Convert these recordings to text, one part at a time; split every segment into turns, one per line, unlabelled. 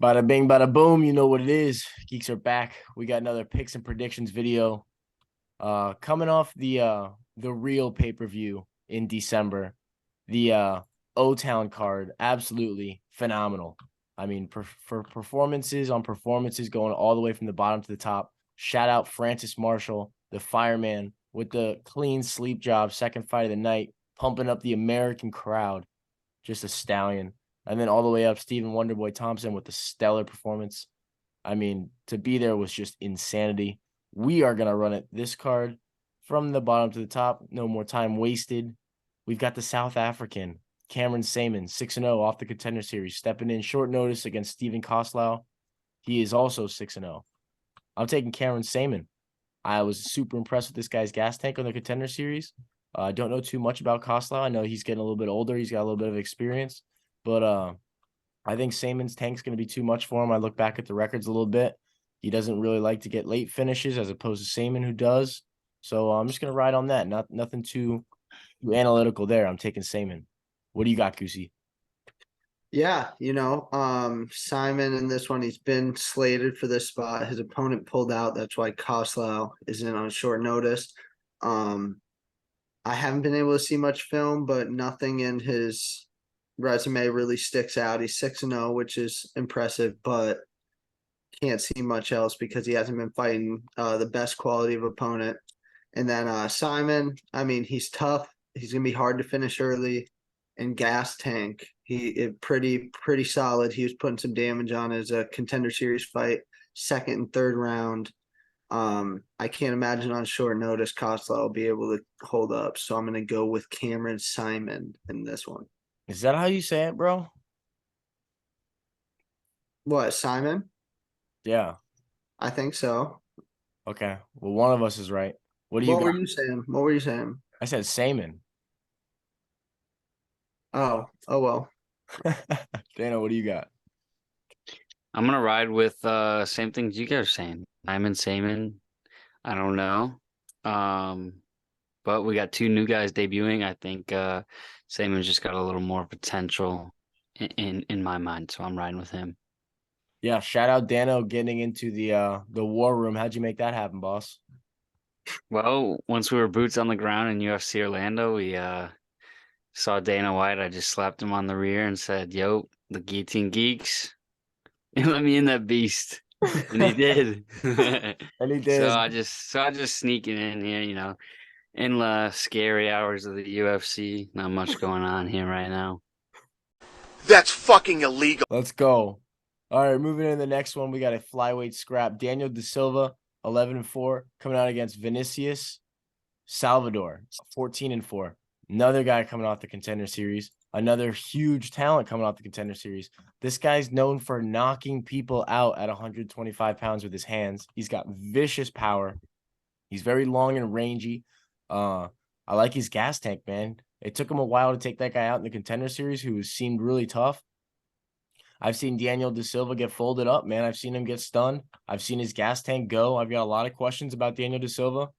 Bada bing, bada boom. You know what it is. Geeks are back. We got another picks and predictions video. Coming off the real pay-per-view in December. The O-Town card, absolutely phenomenal. I mean, for performances on performances going all the way from the bottom to the top. Shout out Francis Marshall, the fireman, with the clean sleep job, second fight of the night, pumping up the American crowd. Just a stallion. And then all the way up, Stephen Wonderboy Thompson with the stellar performance. I mean, to be there was just insanity. We are going to run it this card from the bottom to the top. No more time wasted. We've got the South African, Cameron Saaiman, 6-0 off the Contender Series, stepping in short notice against Stephen Koslow. He is also 6-0. I'm taking Cameron Saaiman. I was super impressed with this guy's gas tank on the Contender Series. I don't know too much about Koslow. I know he's getting a little bit older. He's got a little bit of experience. But I think Saaiman's tank's going to be too much for him. I look back at the records a little bit. He doesn't really like to get late finishes as opposed to Saaiman, who does. So I'm just going to ride on that. Nothing too analytical there. I'm taking Saaiman. What do you got, Goosey?
Yeah, Saaiman in this one, he's been slated for this spot. His opponent pulled out. That's why Koslow is in on short notice. I haven't been able to see much film, but nothing in his resume really sticks out. He's 6-0, which is impressive, but can't see much else because he hasn't been fighting the best quality of opponent. And then Saaiman, I mean, he's tough. He's gonna be hard to finish early. And gas tank, he pretty solid. He was putting some damage on his Contender Series fight, second and third round. I can't imagine on short notice Koslow will be able to hold up. So I'm gonna go with Cameron Saaiman in this one.
Is that how you say it, bro?
What, Saaiman?
Yeah.
I think so.
Okay. Well, one of us is right. What do you
What
got?
were you saying? What were you saying?
I said Saaiman.
Oh well.
Dana, what do you got?
I'm gonna ride with same things you guys are saying. Saaiman. I don't know. But we got two new guys debuting. I think Saaiman's just got a little more potential in my mind, so I'm riding with him.
Yeah, shout out Dano getting into the war room. How'd you make that happen, boss?
Well, once we were boots on the ground in UFC Orlando, we saw Dana White. I just slapped him on the rear and said, "Yo, the guillotine geeks." And let me in that beast. And he did.
And he
So
did.
I just sneaking in here, in the scary hours of the UFC. Not much going on here right now.
That's fucking illegal.
Let's go. All right, moving into the next one. We got a flyweight scrap. Daniel De Silva, 11-4, coming out against Vinicius. Salvador, 14-4. Another guy coming off the Contender Series. Another huge talent coming off the Contender Series. This guy's known for knocking people out at 125 pounds with his hands. He's got vicious power. He's very long and rangy. I like his gas tank, man. It took him a while to take that guy out in the Contender Series, who seemed really tough. I've seen Daniel De Silva get folded up, man. I've seen him get stunned. I've seen his gas tank go. I've got a lot of questions about Daniel De Silva.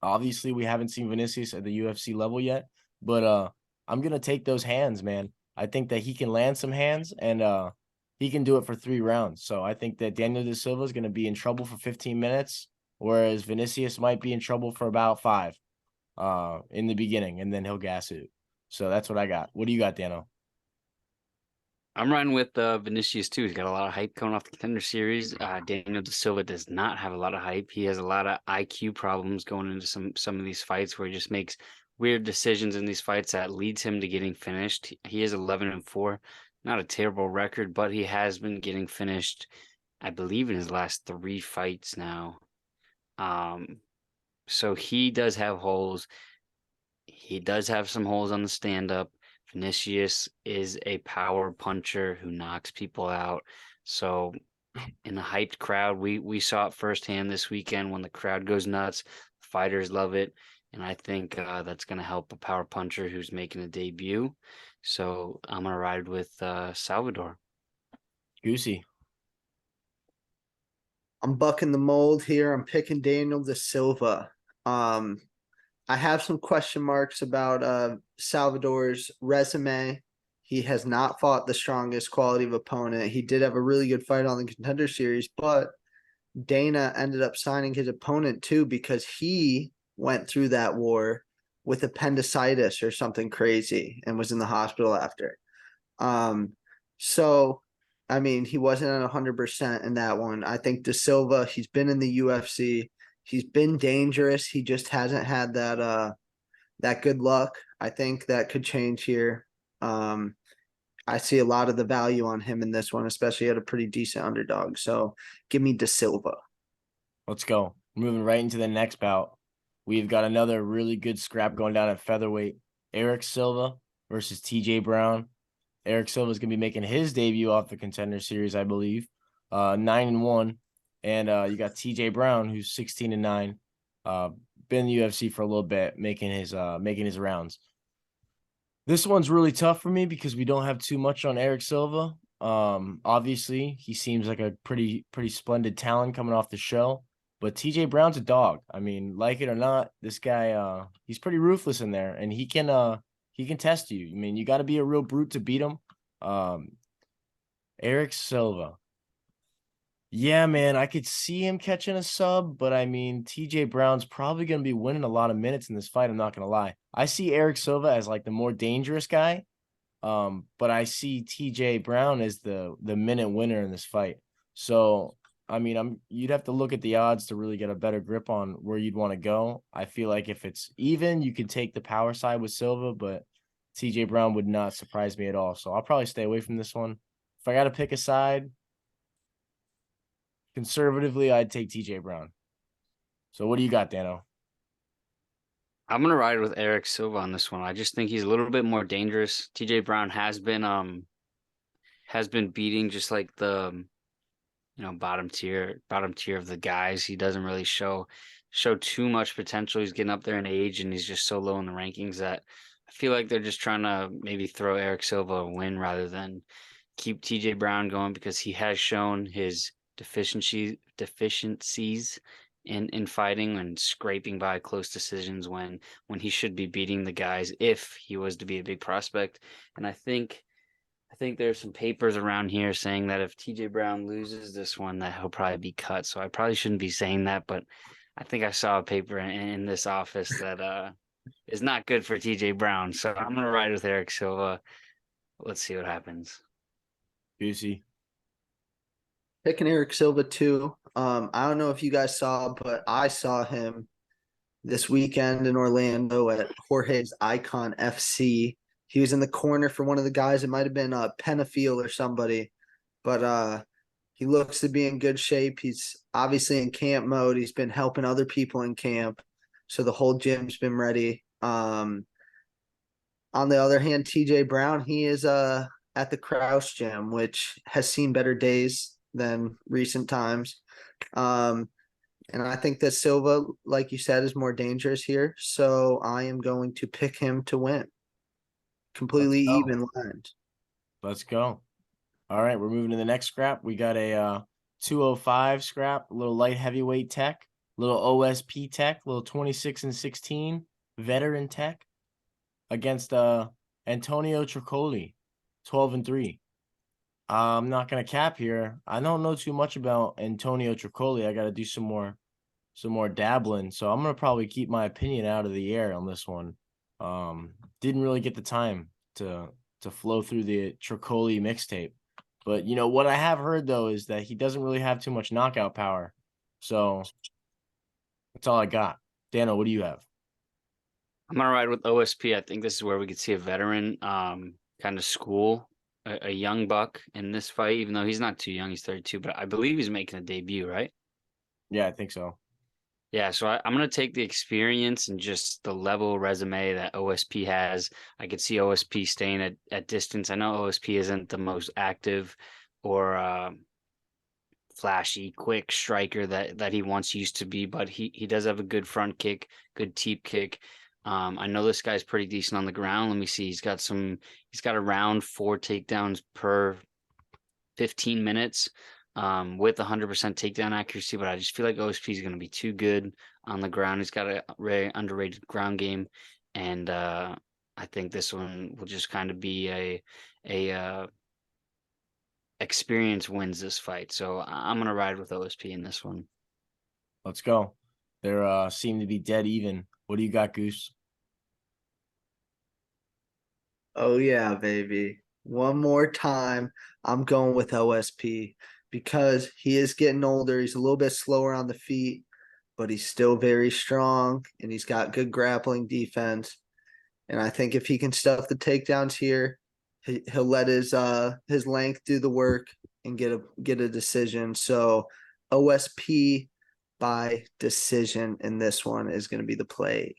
Obviously, we haven't seen Vinicius at the UFC level yet, but I'm going to take those hands, man. I think that he can land some hands, and he can do it for 3 rounds. So I think that Daniel De Silva is going to be in trouble for 15 minutes, whereas Vinicius might be in trouble for about 5 in the beginning, and then he'll gas it. So that's what I got. What do you got, Dano?
I'm riding with Vinicius too. He's got a lot of hype coming off the Contender Series. Daniel De Silva does not have a lot of hype. He has a lot of IQ problems going into some of these fights where he just makes weird decisions in these fights that leads him to getting finished. He is 11-4, not a terrible record, but he has been getting finished, I believe, in his last 3 fights now. So he does have holes. He does have some holes on the stand-up. Vinicius is a power puncher who knocks people out. So in a hyped crowd, we saw it firsthand this weekend when the crowd goes nuts. Fighters love it. And I think that's going to help a power puncher who's making a debut. So I'm going to ride with Salvador.
Goosey.
I'm bucking the mold here. I'm picking Daniel De Silva. I have some question marks about Salvador's resume. He has not fought the strongest quality of opponent. He did have a really good fight on the Contender Series, but Dana ended up signing his opponent too because he went through that war with appendicitis or something crazy and was in the hospital after. So I mean, he wasn't at 100% in that one. I think De Silva, he's been in the UFC. He's been dangerous. He just hasn't had that good luck. I think that could change here. I see a lot of the value on him in this one, especially at a pretty decent underdog. So give me De Silva.
Let's go. Moving right into the next bout. We've got another really good scrap going down at featherweight. Erik Silva versus TJ Brown. Erik Silva is going to be making his debut off the Contender Series, I believe. 9-1. And you got TJ Brown, who's 16-9. Been in the UFC for a little bit, making his rounds. This one's really tough for me because we don't have too much on Erik Silva. Obviously, he seems like a pretty splendid talent coming off the show. But TJ Brown's a dog. I mean, like it or not, this guy, he's pretty ruthless in there, and he can test you. I mean, you got to be a real brute to beat him. Erik Silva. Yeah, man, I could see him catching a sub, but I mean, TJ Brown's probably going to be winning a lot of minutes in this fight. I'm not going to lie. I see Erik Silva as like the more dangerous guy. But I see TJ Brown as the minute winner in this fight. So, I mean, you'd have to look at the odds to really get a better grip on where you'd want to go. I feel like if it's even, you can take the power side with Silva, but TJ Brown would not surprise me at all. So I'll probably stay away from this one. If I got to pick a side, conservatively, I'd take TJ Brown. So what do you got, Dano?
I'm gonna ride with Erik Silva on this one. I just think he's a little bit more dangerous. TJ Brown has been beating just like the bottom tier of the guys. He doesn't really show too much potential. He's getting up there in age and he's just so low in the rankings that I feel like they're just trying to maybe throw Erik Silva a win rather than keep TJ Brown going because he has shown his deficiencies in fighting and scraping by close decisions when he should be beating the guys if he was to be a big prospect. And I think there's some papers around here saying that if TJ Brown loses this one, that he'll probably be cut. So I probably shouldn't be saying that, but I think I saw a paper in this office that is not good for TJ Brown. So I'm gonna ride with Erik Silva. Let's see what happens.
Juicy.
Picking Erik Silva too. I don't know if you guys saw, but I saw him this weekend in Orlando at Jorge's Icon FC. He was in the corner for one of the guys. It might have been Penafiel or somebody, but he looks to be in good shape. He's obviously in camp mode. He's been helping other people in camp, so the whole gym's been ready. On the other hand, TJ Brown, he is at the Kraus gym, which has seen better days than recent times. And I think that Silva, like you said, is more dangerous here. So I am going to pick him to win. Completely even lined.
Let's go. All right, we're moving to the next scrap. We got a 205 scrap, a little light heavyweight tech, little OSP tech, little 26-16 veteran tech against Antonio Tricoli, 12-3. I'm not gonna cap here. I don't know too much about Antonio Tricoli. I got to do some more dabbling. So I'm gonna probably keep my opinion out of the air on this one. Didn't really get the time to flow through the Tricoli mixtape. But you know what I have heard though is that he doesn't really have too much knockout power. So that's all I got. Dano, what do you have?
I'm gonna ride with OSP. I think this is where we could see a veteran kind of school a young buck in this fight, even though he's not too young, he's 32, but I believe he's making a debut, right?
Yeah, I think so.
Yeah, so I'm going to take the experience and just the level resume that OSP has. I could see OSP staying at distance. I know OSP isn't the most active or flashy, quick striker that he once used to be, but he does have a good front kick, good teep kick. I know this guy's pretty decent on the ground. Let me see. He's got around 4 takedowns per 15 minutes. With 100% takedown accuracy, but I just feel like OSP is going to be too good on the ground. He's got a very underrated ground game, and I I think this one will just kind of be a experience wins this fight. So I'm gonna ride with OSP in this one.
Let's go. They seem to be dead even. What do you got, Goose?
Oh yeah, baby. One more time, I'm going with OSP because he is getting older. He's a little bit slower on the feet, but he's still very strong and he's got good grappling defense. And I think if he can stuff the takedowns here, he'll let his length do the work and get a decision. So OSP by decision in this one is going to be the play.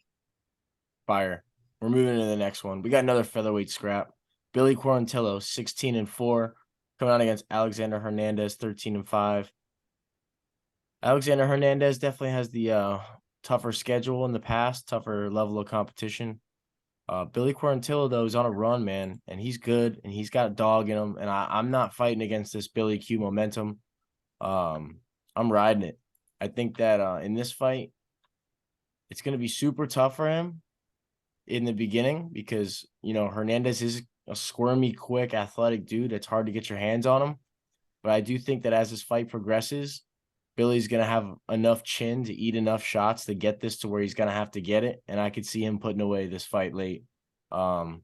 Fire. We're moving to the next one. We got another featherweight scrap. Billy Quarantillo, 16-4, coming out against Alexander Hernandez, 13-5. Alexander Hernandez definitely has the tougher schedule in the past, tougher level of competition. Billy Quarantillo, though, is on a run, man, and he's good, and he's got a dog in him, and I'm not fighting against this Billy Q momentum. I'm riding it. I think that in this fight, it's going to be super tough for him in the beginning because, Hernandez is a squirmy, quick, athletic dude. It's hard to get your hands on him. But I do think that as this fight progresses, Billy's going to have enough chin to eat enough shots to get this to where he's going to have to get it. And I could see him putting away this fight late. I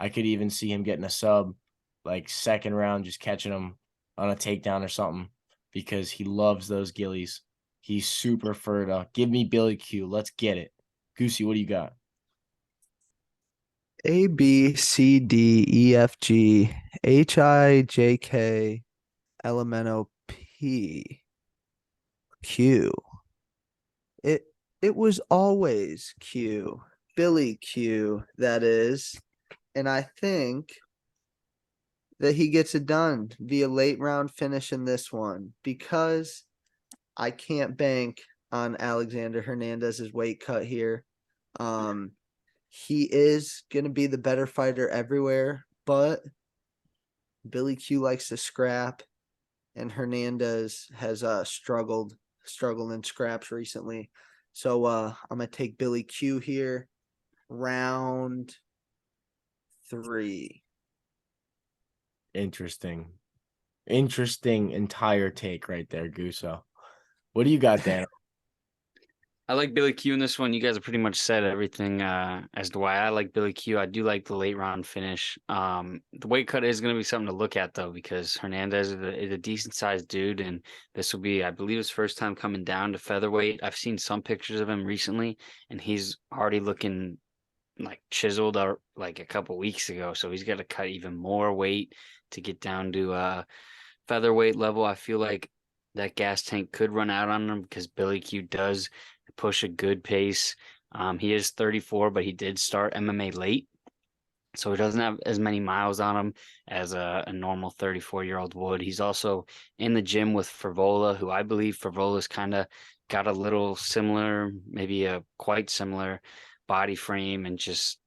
could even see him getting a sub, like second round, just catching him on a takedown or something because he loves those gillies. He's super furred up. Give me Billy Q. Let's get it. Goosey, what do you got?
A B C D E F G H I J K L M N O P Q. It was always Q. Billy Q, that is. And I think that he gets it done via late round finish in this one because I can't bank on Alexander Hernandez's weight cut here. He is going to be the better fighter everywhere, but Billy Q likes to scrap, and Hernandez has struggled in scraps recently. So I'm going to take Billy Q here, round 3.
Interesting entire take right there, Guso. What do you got, Dan?
I like Billy Q in this one. You guys have pretty much said everything as to why I like Billy Q. I do like the late round finish. The weight cut is going to be something to look at, though, because Hernandez is a decent sized dude, and this will be, I believe, his first time coming down to featherweight. I've seen some pictures of him recently, and he's already looking like chiseled out like a couple weeks ago. So he's got to cut even more weight to get down to featherweight level. I feel like that gas tank could run out on him because Billy Q does push a good pace. He is 34, but he did start MMA late, so he doesn't have as many miles on him as a normal 34-year-old would. He's also in the gym with Favola, who I believe Favola's kind of got a little similar, maybe a quite similar body frame and just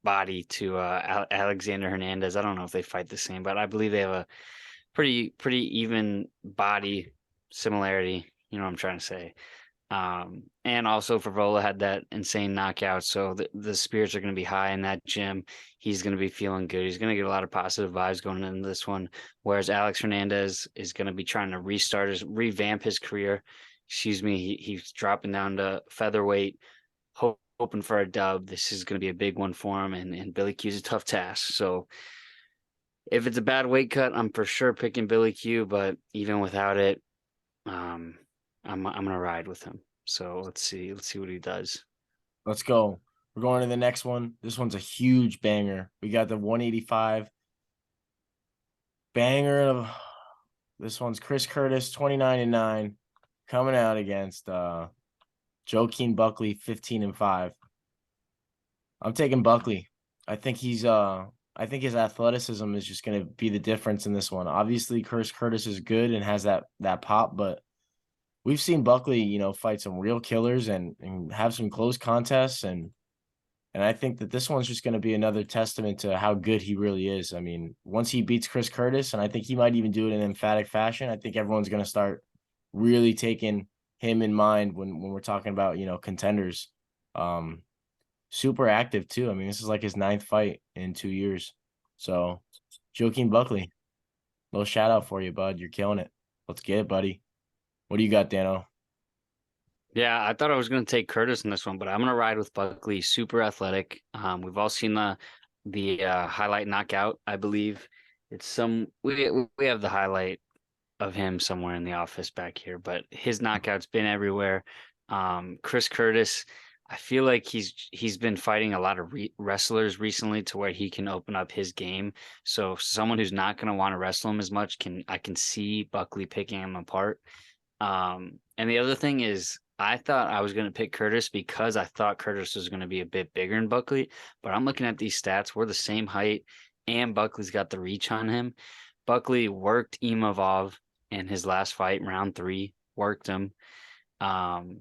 body to Alexander Hernandez. I don't know if they fight the same, but I believe they have a pretty even body similarity. You know what I'm trying to say. And also Favola had that insane knockout, so the spirits are going to be high in that gym. He's going to be feeling good. He's going to get a lot of positive vibes going into this one, whereas Alex Hernandez is going to be trying to revamp his career. Excuse me, he's dropping down to featherweight, hoping for a dub. This is going to be a big one for him, and Billy Q's a tough task. So if it's a bad weight cut, I'm for sure picking Billy Q, but even without it, I'm gonna ride with him. So let's see what he does.
Let's go. We're going to the next one. This one's a huge banger. We got the 185 banger of this one's Chris Curtis, 29-9, coming out against Joaquin Buckley, 15-5. I'm taking Buckley. I think his athleticism is just gonna be the difference in this one. Obviously, Chris Curtis is good and has that pop, but we've seen Buckley, fight some real killers and have some close contests. And I think that this one's just going to be another testament to how good he really is. I mean, once he beats Chris Curtis, and I think he might even do it in emphatic fashion, I think everyone's going to start really taking him in mind when we're talking about, contenders. super active too. I mean, this is like his 9th fight in 2 years. So, Joaquin Buckley, little shout out for you, bud. You're killing it. Let's get it, buddy. What do you got, Dano?
Yeah, I thought I was going to take Curtis in this one, but I'm going to ride with Buckley. Super athletic. We've all seen the highlight knockout, I believe. It's we have the highlight of him somewhere in the office back here, but his knockout's been everywhere. Chris Curtis, I feel like he's been fighting a lot of wrestlers recently to where he can open up his game. So someone who's not going to want to wrestle him as much I can see Buckley picking him apart. And the other thing is, I thought I was going to pick Curtis because I thought Curtis was going to be a bit bigger than Buckley, but I'm looking at these stats. We're the same height, and Buckley's got the reach on him. Buckley worked Imavov in his last fight, round 3, worked him. And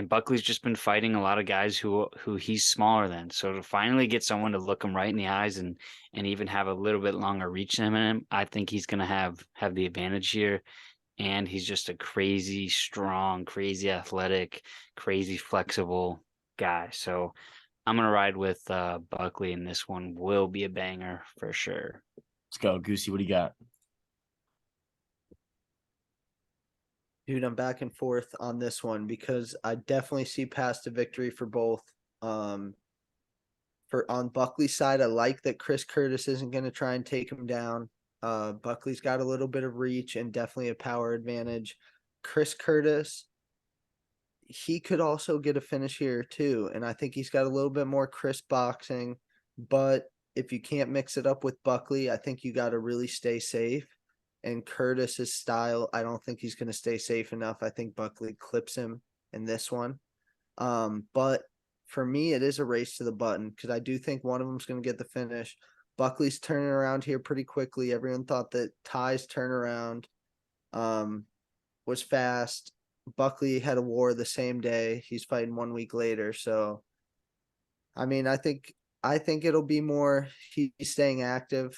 Buckley's just been fighting a lot of guys who he's smaller than. So to finally get someone to look him right in the eyes and even have a little bit longer reach than him, I think he's going to have the advantage here. And he's just a crazy strong, crazy athletic, crazy flexible guy. So I'm going to ride with Buckley, and this one will be a banger for sure.
Let's go, Goosey. What do you got?
Dude, I'm back and forth on this one because I definitely see past a victory for both. On Buckley's side, I like that Chris Curtis isn't going to try and take him down. Buckley's got a little bit of reach and definitely a power advantage. Chris Curtis, he could also get a finish here too, and I think he's got a little bit more crisp boxing. But if you can't mix it up with Buckley, I think you got to really stay safe. And Curtis's style, I don't think he's going to stay safe enough. I think Buckley clips him in this one. But for me, it is a race to the button because I do think one of them's going to get the finish. Buckley's turning around here pretty quickly. Everyone thought that Ty's turnaround was fast. Buckley had a war the same day. He's fighting 1 week later. So, I mean, I think it'll be more he's staying active.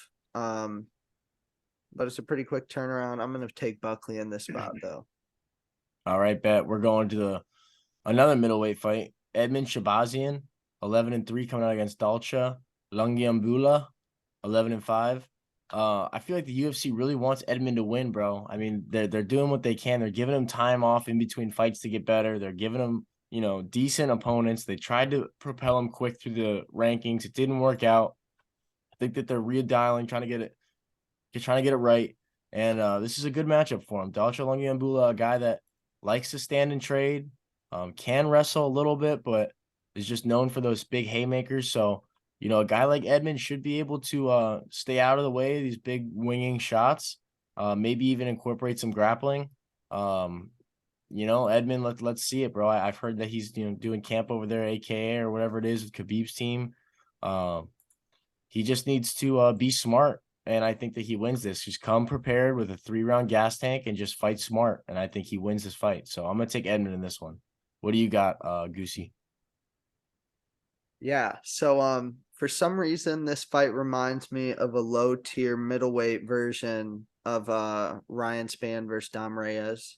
But it's a pretty quick turnaround. I'm going to take Buckley in this spot, though.
All right, bet. We're going to another middleweight fight. Edmen Shabazyan, 11-3, coming out against Dulcha. Lungiambula, 11-5. I feel like the UFC really wants Edmen to win, bro. I mean, they're doing what they can. They're giving him time off in between fights to get better. They're giving him, decent opponents. They tried to propel him quick through the rankings. It didn't work out. I think that they're redialing, trying to get it right. And this is a good matchup for him. Dulcha Lungiambula, a guy that likes to stand and trade, can wrestle a little bit, but is just known for those big haymakers. So, a guy like Edmen should be able to stay out of the way of these big winging shots, maybe even incorporate some grappling. Edmen, let's see it, bro. I've heard that he's doing camp over there, AKA or whatever it is with Khabib's team. He just needs to be smart. And I think that he wins this. Just come prepared with a 3-round gas tank and just fight smart. And I think he wins this fight. So I'm going to take Edmen in this one. What do you got, Goosey?
Yeah. So for some reason, this fight reminds me of a low-tier middleweight version of Ryan Spann versus Dom Reyes.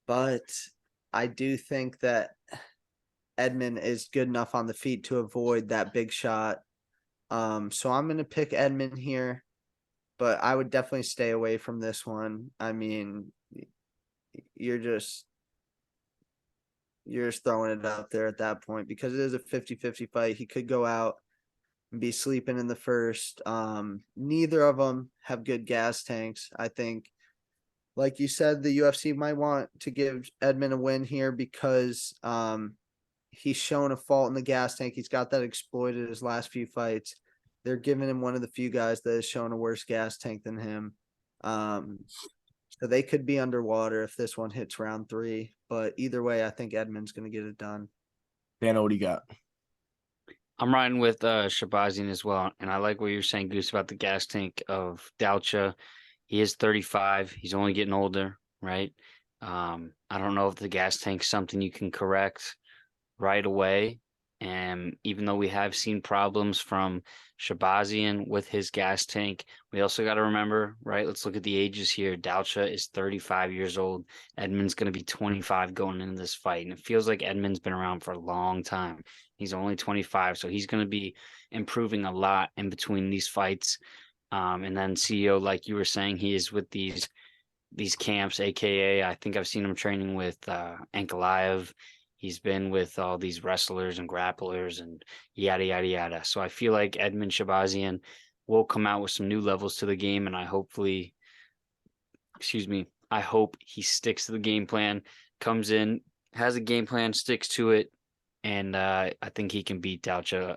But I do think that Edmen is good enough on the feet to avoid that big shot. So I'm going to pick Edmen here, but I would definitely stay away from this one. I mean, you're just throwing it out there at that point because it is a 50-50 fight. He could go out and be sleeping in the first. Neither of them have good gas tanks. I think, like you said, the UFC might want to give Edmen a win here because he's shown a fault in the gas tank. He's got that exploited his last few fights. They're giving him one of the few guys that has shown a worse gas tank than him. So they could be underwater if this one hits round 3. But either way, I think Edmen's going to get it done.
Dano, what do you got?
I'm riding with Shabazyan as well. And I like what you're saying, Goose, about the gas tank of Dulcha. He is 35. He's only getting older, right? I don't know if the gas tank's something you can correct right away And even though we have seen problems from Shabazyan with his gas tank, we also got to remember, right? Let's look at the ages here. Dulcha is 35 years old. Edmen's going to be 25 going into this fight. And it feels like Edmen's been around for a long time. He's only 25, so he's going to be improving a lot in between these fights. And then CEO, like you were saying, he is with these camps, aka I think I've seen him training with Ankalaev. He's been with all these wrestlers and grapplers and yada yada yada. So I feel like Edmen Shabazyan will come out with some new levels to the game, and I hope he sticks to the game plan, comes in, has a game plan, sticks to it, and I think he can beat Dulcha.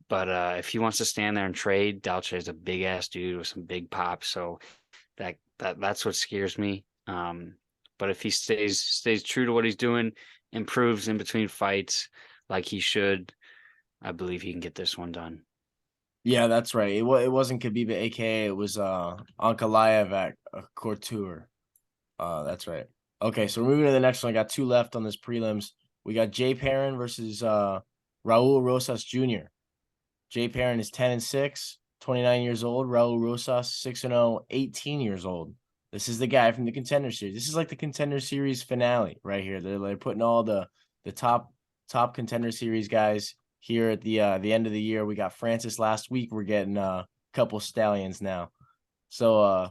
But if he wants to stand there and trade, Dulcha is a big ass dude with some big pop, so that's what scares me. But if he stays true to what he's doing, improves in between fights like he should, I believe he can get this one done.
Yeah, that's right. It wasn't Khabib, aka it was Ankalaev at Couture. That's right. Okay, so we're moving to the next one. I got two left on this prelims. We got Jay Perrin versus Raul Rosas Jr. Jay Perrin is 10-6, 29 years old. Raul Rosas 6-0, 18 years old. This is the guy from the Contender Series. This is like the Contender Series finale right here. They're putting all the top Contender Series guys here at the end of the year. We got Francis last week. We're getting a couple Stallions now. So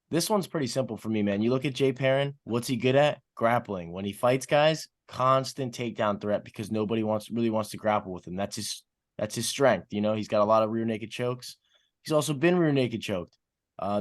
this one's pretty simple for me, man. You look at Jay Perrin. What's he good at? Grappling. When he fights guys, constant takedown threat because nobody really wants to grapple with him. That's his strength. You know, he's got a lot of rear naked chokes. He's also been rear naked choked.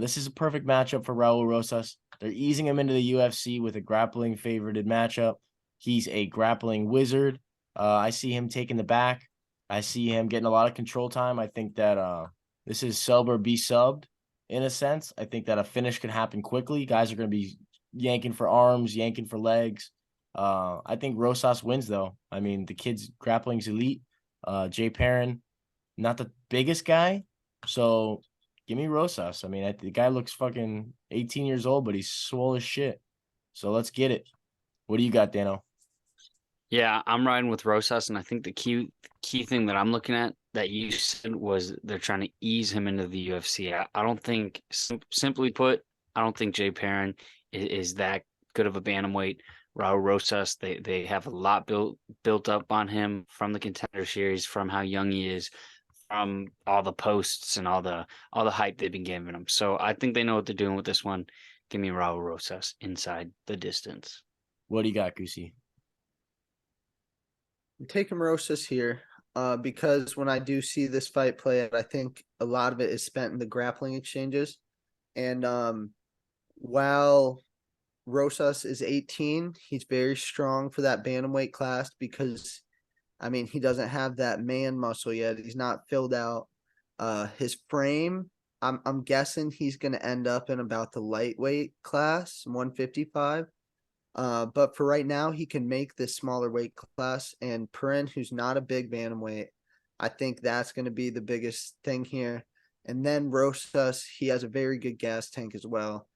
This is a perfect matchup for Raul Rosas. They're easing him into the UFC with a grappling favorited matchup. He's a grappling wizard. I see him taking the back. I see him getting a lot of control time. I think that this is sub or be subbed in a sense. I think that a finish can happen quickly. Guys are going to be yanking for arms, yanking for legs. I think Rosas wins, though. I mean, the kid's grappling's elite. Jay Perrin, not the biggest guy, so give me Rosas. I mean, the guy looks fucking 18 years old, but he's swole as shit. So let's get it. What do you got, Dano?
Yeah, I'm riding with Rosas, and I think the key thing that I'm looking at that you said was they're trying to ease him into the UFC. I don't think, simply put, I don't think Jay Perrin is that good of a bantamweight. Raul Rosas, they have a lot built up on him from the Contender Series, from how young he is, from all the posts and all the hype they've been giving him. So I think they know what they're doing with this one. Give me Raul Rosas inside the distance.
What do you got, Goosey?
I'm taking Rosas here because when I do see this fight play out, I think a lot of it is spent in the grappling exchanges. And while Rosas is 18, he's very strong for that bantamweight class because, I mean, he doesn't have that man muscle yet. He's not filled out. His frame, I'm guessing he's going to end up in about the lightweight class, 155. But for right now, he can make this smaller weight class. And Perrin, who's not a big bantamweight, I think that's going to be the biggest thing here. And then Rosas, he has a very good gas tank as well.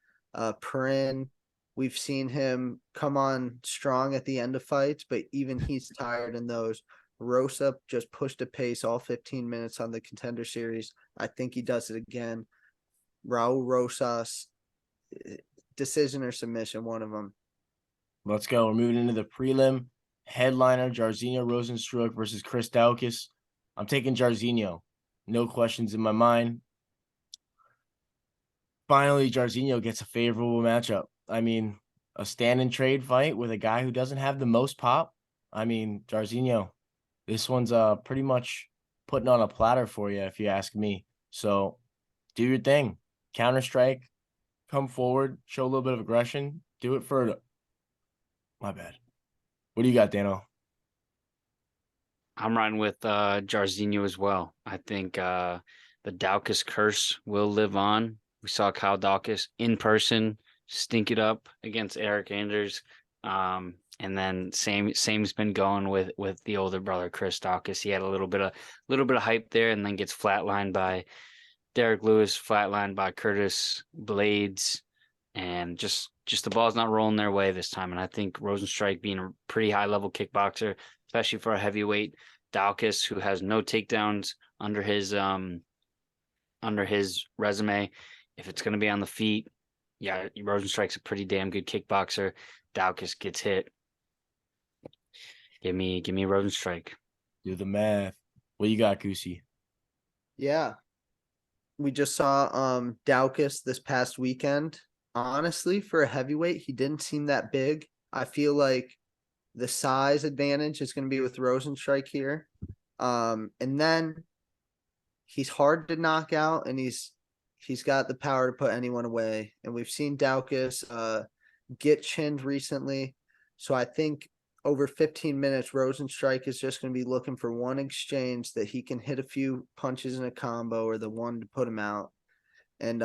Perrin, we've seen him come on strong at the end of fights, but even he's tired in those. Rosa just pushed a pace all 15 minutes on the Contender Series. I think he does it again. Raul Rosas, decision or submission, one of them.
Let's go. We're moving into the prelim. Headliner, Jarizenho Rozenstruik versus Chris Daukaus. I'm taking Jarizenho. No questions in my mind. Finally, Jarizenho gets a favorable matchup. I mean, a stand and trade fight with a guy who doesn't have the most pop. I mean, Jarizenho, this one's pretty much putting on a platter for you, if you ask me. So do your thing. Counter strike, come forward, show a little bit of aggression, do it for my bad. What do you got, Dano?
I'm riding with Jarizenho as well. I think the Daukaus curse will live on. We saw Kyle Daukaus in person stink it up against Erik Anders. And then same's been going with the older brother Chris Daukaus. He had a little bit of hype there, and then gets flatlined by Derek Lewis, flatlined by Curtis Blades, and just the ball's not rolling their way this time. And I think Rozenstruik, being a pretty high level kickboxer, especially for a heavyweight, Daukaus, who has no takedowns under his resume. If it's going to be on the feet, yeah, Rozenstruik's a pretty damn good kickboxer. Daukaus gets hit. Give me Rozenstruik.
Do the math. What you got, Goosey?
Yeah. We just saw Daukaus this past weekend. Honestly, for a heavyweight, he didn't seem that big. I feel like the size advantage is going to be with Rozenstruik here. And then he's hard to knock out, and he's got the power to put anyone away. And we've seen Daukaus get chinned recently. So I think over 15 minutes, Rozenstruik is just going to be looking for one exchange that he can hit a few punches in a combo, or the one to put him out. And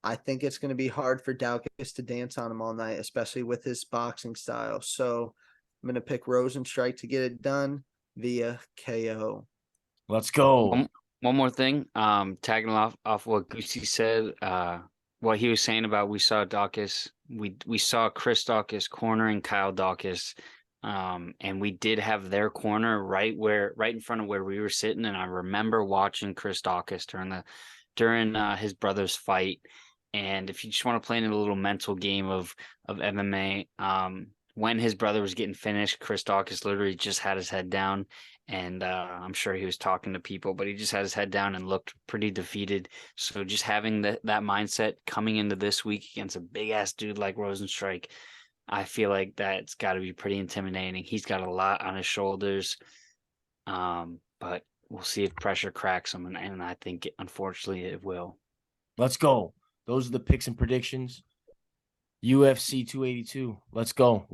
I think it's going to be hard for Daukaus to dance on him all night, especially with his boxing style. So I'm going to pick Rozenstruik to get it done via KO.
Let's go.
One more thing, tagging off what Goosey said, what he was saying about we saw Daukaus, we saw Chris Daukaus cornering Kyle Daukaus, and we did have their corner right in front of where we were sitting, and I remember watching Chris Daukaus during his brother's fight. And if you just want to play in a little mental game of MMA, when his brother was getting finished, Chris Daukaus literally just had his head down, and I'm sure he was talking to people, but he just had his head down and looked pretty defeated. So just having that mindset coming into this week against a big ass dude like Rozenstruik, I feel like that's got to be pretty intimidating. He's got a lot on his shoulders, but we'll see if pressure cracks him, and I think unfortunately it will.
Let's go. Those are the picks and predictions. UFC 282. Let's go.